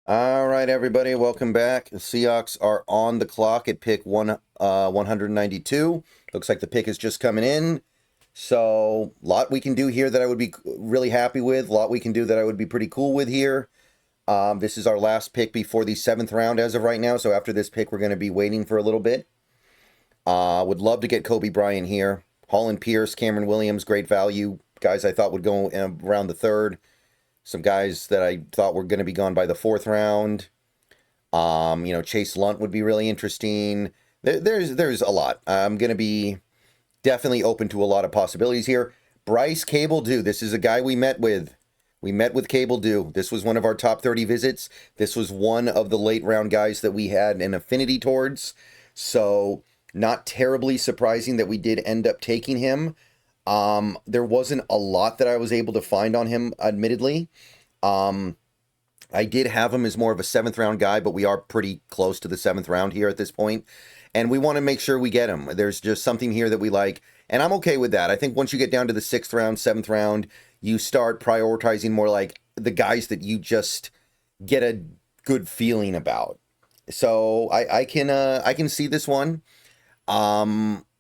All right, everybody, welcome back. The Seahawks are on the clock at pick 192. Looks like the pick is just coming in. So, a lot we can do here that I would be really happy with. A lot we can do that I would be pretty cool with here. This is our last pick before the 7th round as of right now. So, after this pick, we're going to be waiting for a little bit. Would love to get Kobe Bryant here. Holland Pierce, Cameron Williams, great value. Guys I thought would go around the 3rd. Some guys that I thought were going to be gone by the 4th round. Chase Lunt would be really interesting. There's a lot. I'm going to be definitely open to a lot of possibilities here. Bryce Cabeldue. This is a guy we met with. We met with Cabeldue. This was one of our top 30 visits. This was one of the late round guys that we had an affinity towards. So not terribly surprising that we did end up taking him. There wasn't a lot that I was able to find on him, admittedly. I did have him as more of a 7th round guy, but we are pretty close to the 7th round here at this point. And we want to make sure we get him. There's just something here that we like, and I'm okay with that. I think once you get down to the 6th round, 7th round, you start prioritizing more like the guys that you just get a good feeling about. So I can see this one.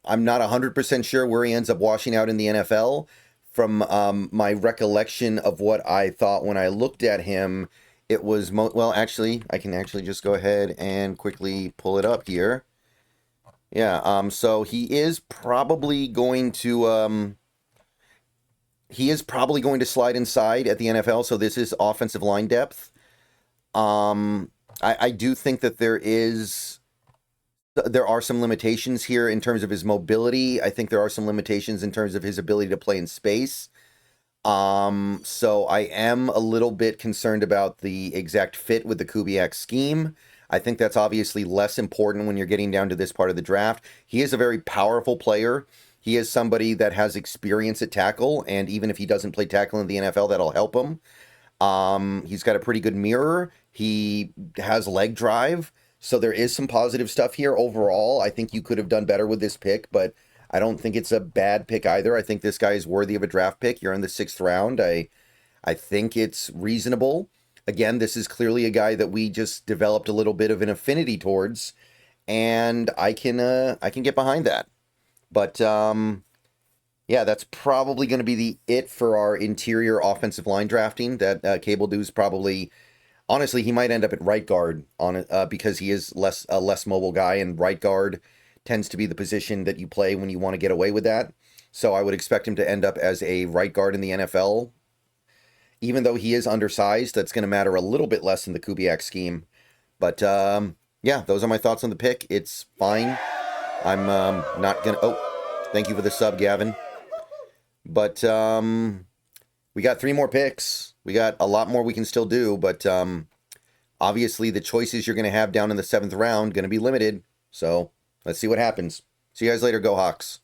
I'm not 100% sure where he ends up washing out in the NFL. From my recollection of what I thought when I looked at him, it was... well, actually, I can actually just go ahead and quickly pull it up here. Yeah, so he is probably going to... he is probably going to slide inside at the NFL, so this is offensive line depth. I do think that there are some limitations here in terms of his mobility. I think there are some limitations in terms of his ability to play in space. So I am a little bit concerned about the exact fit with the Kubiak scheme. I think that's obviously less important when you're getting down to this part of the draft. He is a very powerful player. He is somebody that has experience at tackle, and even if he doesn't play tackle in the NFL, that'll help him. He's got a pretty good mirror. He has leg drive. So there is some positive stuff here overall. I think you could have done better with this pick, but I don't think it's a bad pick either. I think this guy is worthy of a draft pick. You're in the 6th round. I think it's reasonable. Again, this is clearly a guy that we just developed a little bit of an affinity towards, and I can get behind that. But yeah, that's probably going to be it for our interior offensive line drafting. That Cabeldue probably... honestly, he might end up at right guard because he is a less mobile guy, and right guard tends to be the position that you play when you want to get away with that. So I would expect him to end up as a right guard in the NFL. Even though he is undersized, that's going to matter a little bit less in the Kubiak scheme. But yeah, those are my thoughts on the pick. It's fine. I'm not going to... oh, thank you for the sub, Gavin. But we got 3 more picks. We got a lot more we can still do, but obviously the choices you're going to have down in the 7th round going to be limited. So let's see what happens. See you guys later. Go Hawks.